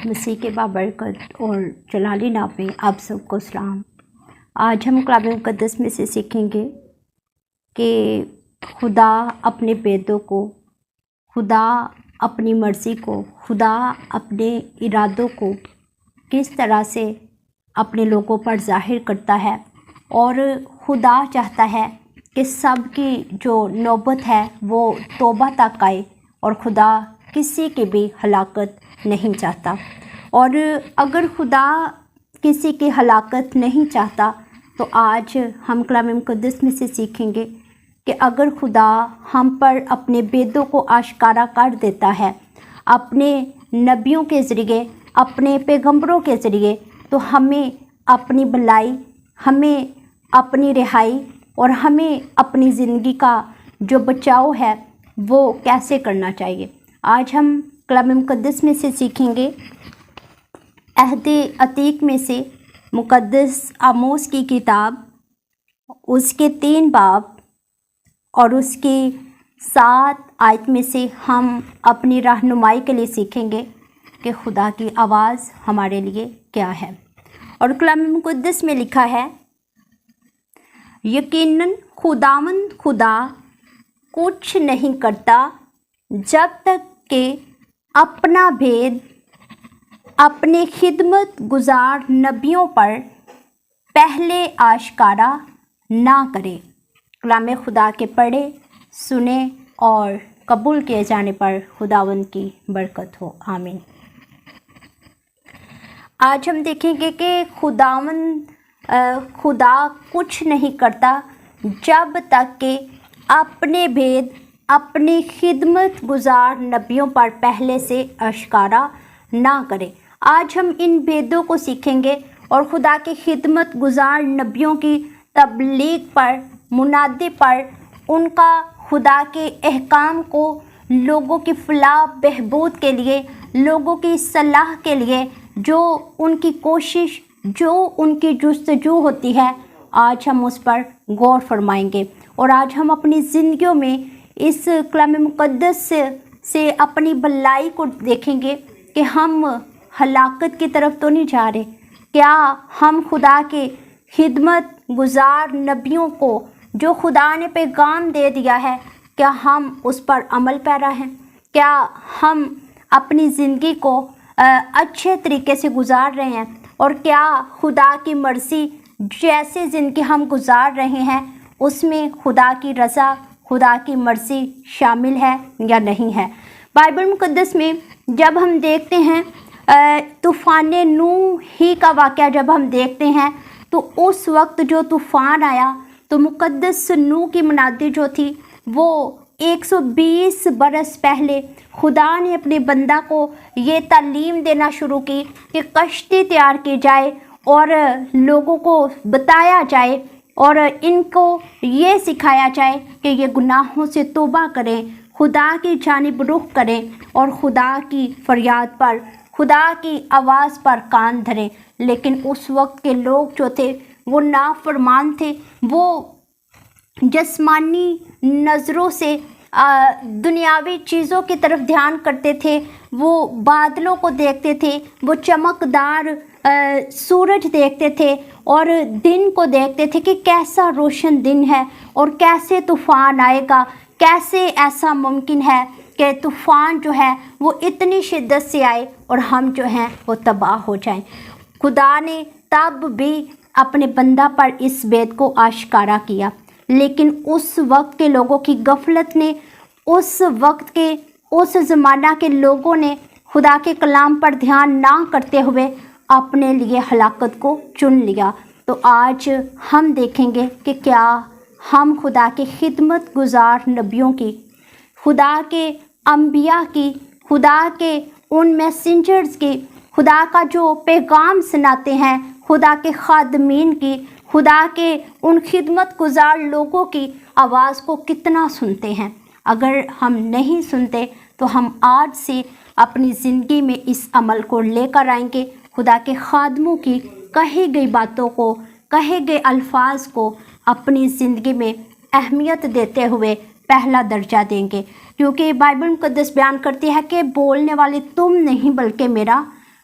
مسیح کے بابرکت اور جلالی نام میں آپ سب کو سلام۔ آج ہم کلام مقدس میں سے سیکھیں گے کہ خدا اپنے بیٹوں کو، خدا اپنی مرضی کو، خدا اپنے ارادوں کو کس طرح سے اپنے لوگوں پر ظاہر کرتا ہے، اور خدا چاہتا ہے کہ سب کی جو نوبت ہے وہ توبہ تک آئے، اور خدا کسی کی بھی ہلاکت نہیں چاہتا۔ اور اگر خدا کسی کی ہلاکت نہیں چاہتا تو آج ہم کلام مقدس میں سے سیکھیں گے کہ اگر خدا ہم پر اپنے بیدوں کو آشکارا کر دیتا ہے اپنے نبیوں کے ذریعے، اپنے پیغمبروں کے ذریعے، تو ہمیں اپنی بھلائی، ہمیں اپنی رہائی اور ہمیں اپنی زندگی کا جو بچاؤ ہے وہ کیسے کرنا چاہیے۔ آج ہم کلام مقدس میں سے سیکھیں گے عہد عتیق میں سے مقدس آموس کی کتاب، اس کے 3 باب اور اس کی 7 آیت میں سے ہم اپنی رہنمائی کے لیے سیکھیں گے کہ خدا کی آواز ہمارے لیے کیا ہے۔ اور کلام مقدس میں لکھا ہے، یقیناً خداوند خدا کچھ نہیں کرتا جب تک کہ اپنا بھید اپنے خدمت گزار نبیوں پر پہلے آشکارا نہ کرے۔ کلام خدا کے پڑھے، سنے اور قبول کیے جانے پر خداوند کی برکت ہو، آمین۔ آج ہم دیکھیں گے کہ خدا کچھ نہیں کرتا جب تک کہ اپنے بھید اپنی خدمت گزار نبیوں پر پہلے سے آشکارا نہ کرے۔ آج ہم ان بھیدوں کو سیکھیں گے اور خدا کے خدمت گزار نبیوں کی تبلیغ پر، منادی پر، ان کا خدا کے احکام کو لوگوں کی فلاح بہبود کے لیے، لوگوں کی صلاح کے لیے جو ان کی کوشش، جو ان کی جستجو ہوتی ہے، آج ہم اس پر غور فرمائیں گے۔ اور آج ہم اپنی زندگیوں میں اس کلام مقدس سے اپنی بھلائی کو دیکھیں گے کہ ہم ہلاکت کی طرف تو نہیں جا رہے۔ کیا ہم خدا کے خدمت گزار نبیوں کو جو خدا نے پیغام دے دیا ہے، کیا ہم اس پر عمل پیرا ہیں؟ کیا ہم اپنی زندگی کو اچھے طریقے سے گزار رہے ہیں؟ اور کیا خدا کی مرضی جیسے زندگی ہم گزار رہے ہیں اس میں خدا کی رضا، خدا کی مرضی شامل ہے یا نہیں ہے؟ بائبل مقدس میں جب ہم دیکھتے ہیں طوفان نوح ہی کا واقعہ جب ہم دیکھتے ہیں تو اس وقت جو طوفان آیا تو مقدس نوح کی منادی جو تھی وہ 120 برس پہلے خدا نے اپنے بندہ کو یہ تعلیم دینا شروع کی کہ کشتی تیار کی جائے اور لوگوں کو بتایا جائے اور ان کو یہ سکھایا جائے کہ یہ گناہوں سے توبہ کریں، خدا کی جانب رخ کریں اور خدا کی فریاد پر، خدا کی آواز پر کان دھریں۔ لیکن اس وقت کے لوگ جو تھے وہ نافرمان تھے، وہ جسمانی نظروں سے دنیاوی چیزوں کی طرف دھیان کرتے تھے، وہ بادلوں کو دیکھتے تھے، وہ چمکدار سورج دیکھتے تھے اور دن کو دیکھتے تھے کہ کیسا روشن دن ہے اور کیسے طوفان آئے گا، کیسے ایسا ممکن ہے کہ طوفان جو ہے وہ اتنی شدت سے آئے اور ہم جو ہیں وہ تباہ ہو جائیں۔ خدا نے تب بھی اپنے بندہ پر اس بات کو آشکارا کیا، لیکن اس وقت کے لوگوں کی غفلت نے، اس وقت کے اس زمانہ کے لوگوں نے خدا کے کلام پر دھیان نہ کرتے ہوئے اپنے لیے ہلاکت کو چن لیا۔ تو آج ہم دیکھیں گے کہ کیا ہم خدا کے خدمت گزار نبیوں کی، خدا کے انبیاء کی، خدا کے ان میسنجرز کی، خدا کا جو پیغام سناتے ہیں، خدا کے خادمین کی، خدا کے ان خدمت گزار لوگوں کی آواز کو کتنا سنتے ہیں؟ اگر ہم نہیں سنتے تو ہم آج سے اپنی زندگی میں اس عمل کو لے کر آئیں گے، خدا کے خادموں کی کہی گئی باتوں کو، کہے گئے الفاظ کو اپنی زندگی میں اہمیت دیتے ہوئے پہلا درجہ دیں گے، کیونکہ بائبل مقدس بیان کرتی ہے کہ بولنے والے تم نہیں بلکہ میرا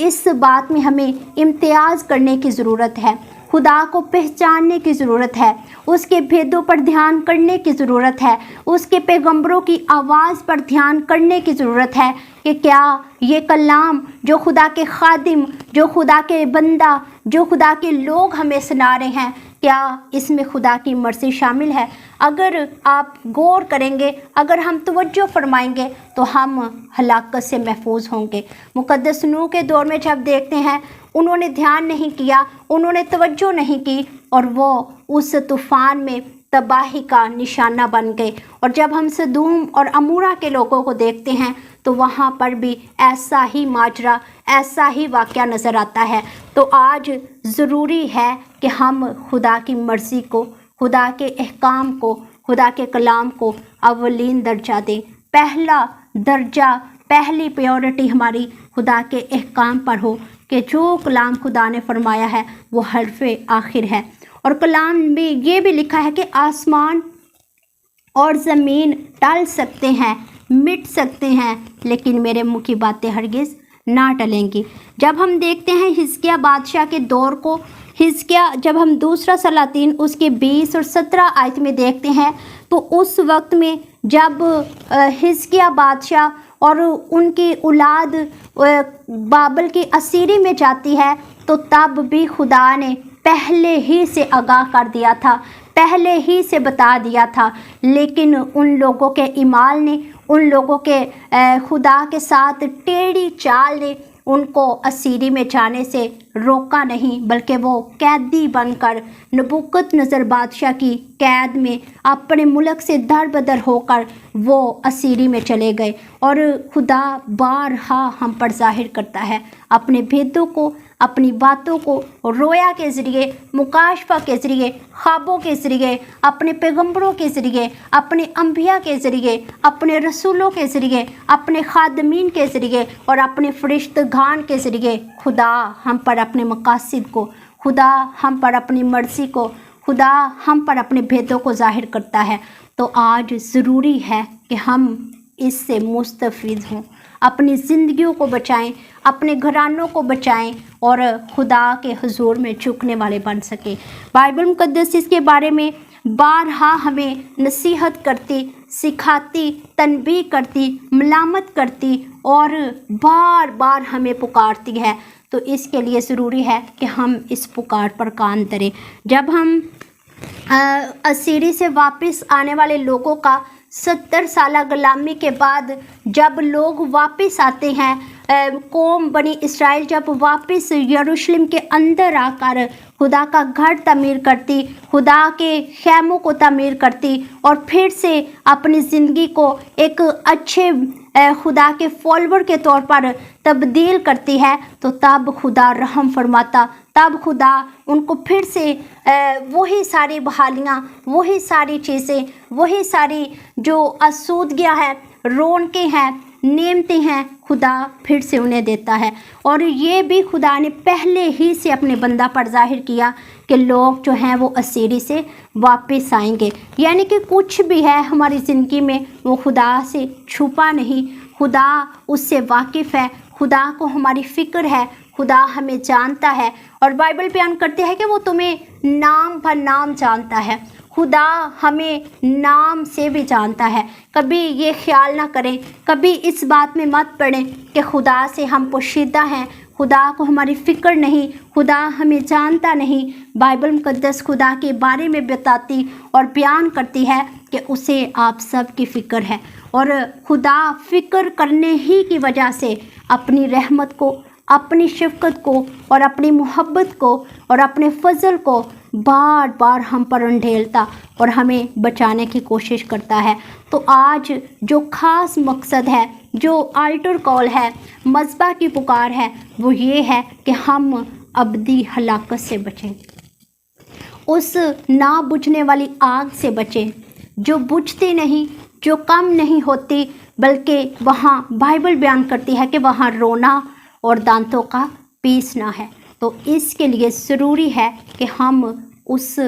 اس بات میں ہمیں امتیاز کرنے کی ضرورت ہے، خدا کو پہچاننے کی ضرورت ہے، اس کے بھیدوں پر دھیان کرنے کی ضرورت ہے، اس کے پیغمبروں کی آواز پر دھیان کرنے کی ضرورت ہے کہ کیا یہ کلام جو خدا کے خادم، جو خدا کے بندہ، جو خدا کے لوگ ہمیں سنا رہے ہیں، کیا اس میں خدا کی مرضی شامل ہے؟ اگر آپ غور کریں گے، اگر ہم توجہ فرمائیں گے تو ہم ہلاکت سے محفوظ ہوں گے۔ مقدس نوح کے دور میں جب دیکھتے ہیں، انہوں نے دھیان نہیں کیا، انہوں نے توجہ نہیں کی، اور وہ اس طوفان میں تباہی کا نشانہ بن گئے۔ اور جب ہم سدوم اور عمورہ کے لوگوں کو دیکھتے ہیں تو وہاں پر بھی ایسا ہی ماجرا، ایسا ہی واقعہ نظر آتا ہے۔ تو آج ضروری ہے کہ ہم خدا کی مرضی کو، خدا کے احکام کو، خدا کے کلام کو اولین درجہ دیں۔ پہلا درجہ، پہلی پیورٹی ہماری خدا کے احکام پر ہو کہ جو کلام خدا نے فرمایا ہے وہ حرف آخر ہے۔ اور کلام میں یہ بھی لکھا ہے کہ آسمان اور زمین ٹل سکتے ہیں، مٹ سکتے ہیں، لیکن میرے منہ کی باتیں ہرگز نہ ٹلیں گی۔ جب ہم دیکھتے ہیں حزقیہ بادشاہ کے دور کو، جب ہم دوسرا سلاطین اس کے 20 اور 17 آیت میں دیکھتے ہیں تو اس وقت میں جب حزقیہ بادشاہ اور ان کی اولاد بابل کی اسیری میں جاتی ہے تو تب بھی خدا نے پہلے ہی سے آگاہ کر دیا تھا، پہلے ہی سے بتا دیا تھا، لیکن ان لوگوں کے اعمال نے، ان لوگوں کے خدا کے ساتھ ٹیڑھی چال نے ان کو اسیری میں جانے سے روکا نہیں، بلکہ وہ قیدی بن کر نبوکت نظر بادشاہ کی قید میں اپنے ملک سے در بدر ہو کر وہ اسیری میں چلے گئے۔ اور خدا بارہا ہم پر ظاہر کرتا ہے اپنے بھیدوں کو، اپنی باتوں کو رویا کے ذریعے، مکاشفہ کے ذریعے، خوابوں کے ذریعے، اپنے پیغمبروں کے ذریعے، اپنے انبیاء کے ذریعے، اپنے رسولوں کے ذریعے، اپنے خادمین کے ذریعے اور اپنے فرشتگان کے ذریعے خدا ہم پر اپنے مقاصد کو، خدا ہم پر اپنی مرضی کو، خدا ہم پر اپنے بھیدوں کو ظاہر کرتا ہے۔ تو آج ضروری ہے کہ ہم اس سے مستفید ہوں، اپنی زندگیوں کو بچائیں، اپنے گھرانوں کو بچائیں اور خدا کے حضور میں جھکنے والے بن سکیں۔ بائبل مقدس اس کے بارے میں بارہا ہمیں نصیحت کرتی، سکھاتی، تنبیہ کرتی، ملامت کرتی اور بار بار ہمیں پکارتی ہے۔ تو اس کے لیے ضروری ہے کہ ہم اس پکار پر کان دھریں۔ جب ہم اسیری سے واپس آنے والے لوگوں کا 70 سالہ غلامی کے بعد جب لوگ واپس آتے ہیں، قوم بنی اسرائیل جب واپس یروشلم کے اندر آ کر خدا کا گھر تعمیر کرتی، خدا کے خیموں کو تعمیر کرتی اور پھر سے اپنی زندگی کو ایک اچھے خدا کے فالوور کے طور پر تبدیل کرتی ہے، تو تب خدا رحم فرماتا، تب خدا ان کو پھر سے وہی ساری بحالیاں، وہی ساری چیزیں، وہی ساری جو آسودگیاں ہیں، رونقیں ہیں، نعمتیں ہیں، خدا پھر سے انہیں دیتا ہے۔ اور یہ بھی خدا نے پہلے ہی سے اپنے بندہ پر ظاہر کیا کہ لوگ جو ہیں وہ اسیری سے واپس آئیں گے، یعنی کہ کچھ بھی ہے ہماری زندگی میں وہ خدا سے چھپا نہیں، خدا اس سے واقف ہے، خدا کو ہماری فکر ہے، خدا ہمیں جانتا ہے۔ اور بائبل بیان کرتے ہیں کہ وہ تمہیں نام بہ نام جانتا ہے، خدا ہمیں نام سے بھی جانتا ہے۔ کبھی یہ خیال نہ کریں، کبھی اس بات میں مت پڑیں کہ خدا سے ہم پوشیدہ ہیں، خدا کو ہماری فکر نہیں، خدا ہمیں جانتا نہیں۔ بائبل مقدس خدا کے بارے میں بتاتی اور بیان کرتی ہے کہ اسے آپ سب کی فکر ہے، اور خدا فکر کرنے ہی کی وجہ سے اپنی رحمت کو، اپنی شفقت کو اور اپنی محبت کو اور اپنے فضل کو بار بار ہم پر انڈھیلتا اور ہمیں بچانے کی کوشش کرتا ہے۔ تو آج جو خاص مقصد ہے، جو آلٹر کال ہے، مذبح کی پکار ہے، وہ یہ ہے کہ ہم ابدی ہلاکت سے بچیں، اس نہ بجھنے والی آگ سے بچیں جو بجھتی نہیں، جو کم نہیں ہوتی، بلکہ وہاں بائبل بیان کرتی ہے کہ وہاں رونا اور دانتوں کا پیسنا ہے۔ تو اس کے لیے ضروری ہے کہ ہم اس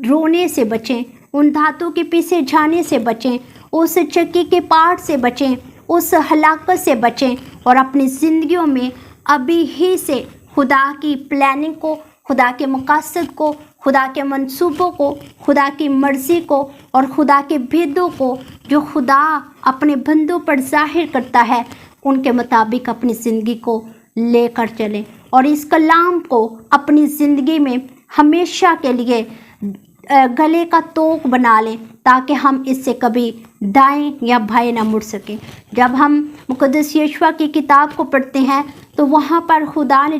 رونے سے بچیں، ان دھاتوں کے پیسے جانے سے بچیں، اس چکی کے پاٹ سے بچیں، اس ہلاکت سے بچیں اور اپنی زندگیوں میں ابھی ہی سے خدا کی پلاننگ کو، خدا کے مقاصد کو، خدا کے منصوبوں کو، خدا کی مرضی کو اور خدا کے بھیدوں کو جو خدا اپنے بندوں پر ظاہر کرتا ہے ان کے مطابق اپنی زندگی کو لے کر چلیں اور اس کلام کو اپنی زندگی میں ہمیشہ کے لیے گلے کا توق بنا لیں تاکہ ہم اس سے کبھی دائیں یا بائیں نہ مڑ سکیں۔ جب ہم مقدس یشوع کی کتاب کو پڑھتے ہیں تو وہاں پر خدا نے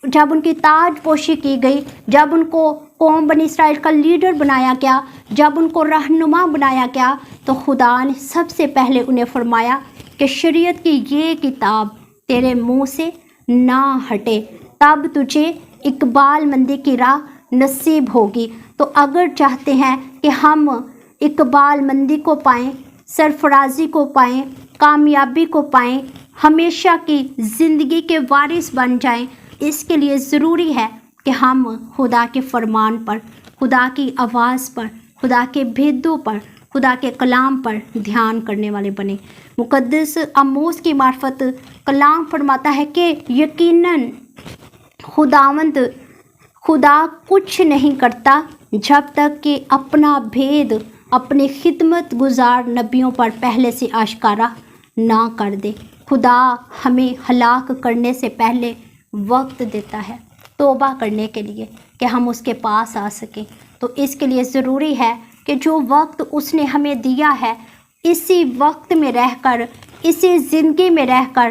جب ان کی تاج پوشی کی گئی، جب ان کو قوم بنی اسرائیل کا لیڈر بنایا گیا، جب ان کو رہنما بنایا گیا، تو خدا نے سب سے پہلے انہیں فرمایا کہ شریعت کی یہ کتاب تیرے منہ سے نہ ہٹے، تب تجھے اقبال مندی کی راہ نصیب ہوگی۔ تو اگر چاہتے ہیں کہ ہم اقبال مندی کو پائیں، سرفرازی کو پائیں، کامیابی کو پائیں، ہمیشہ کی زندگی کے وارث بن جائیں، اس کے لیے ضروری ہے کہ ہم خدا کے فرمان پر، خدا کی آواز پر، خدا کے بھیدوں پر، خدا کے کلام پر دھیان کرنے والے بنیں۔ مقدس آموس کی معرفت کلام فرماتا ہے کہ یقیناً خدا کچھ نہیں کرتا جب تک کہ اپنا بھید اپنے خدمت گزار نبیوں پر پہلے سے آشکارا نہ کر دے۔ خدا ہمیں ہلاک کرنے سے پہلے وقت دیتا ہے توبہ کرنے کے لیے کہ ہم اس کے پاس آ سکیں۔ تو اس کے لیے ضروری ہے کہ جو وقت اس نے ہمیں دیا ہے اسی وقت میں رہ کر، اسی زندگی میں رہ کر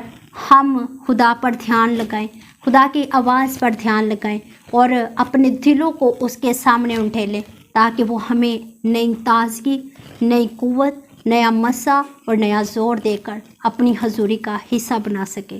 ہم خدا پر دھیان لگائیں، خدا کی آواز پر دھیان لگائیں اور اپنے دلوں کو اس کے سامنے انٹھیلیں تاکہ وہ ہمیں نئی تازگی، نئی قوت، نیا مسا اور نیا زور دے کر اپنی حضوری کا حصہ بنا سکے۔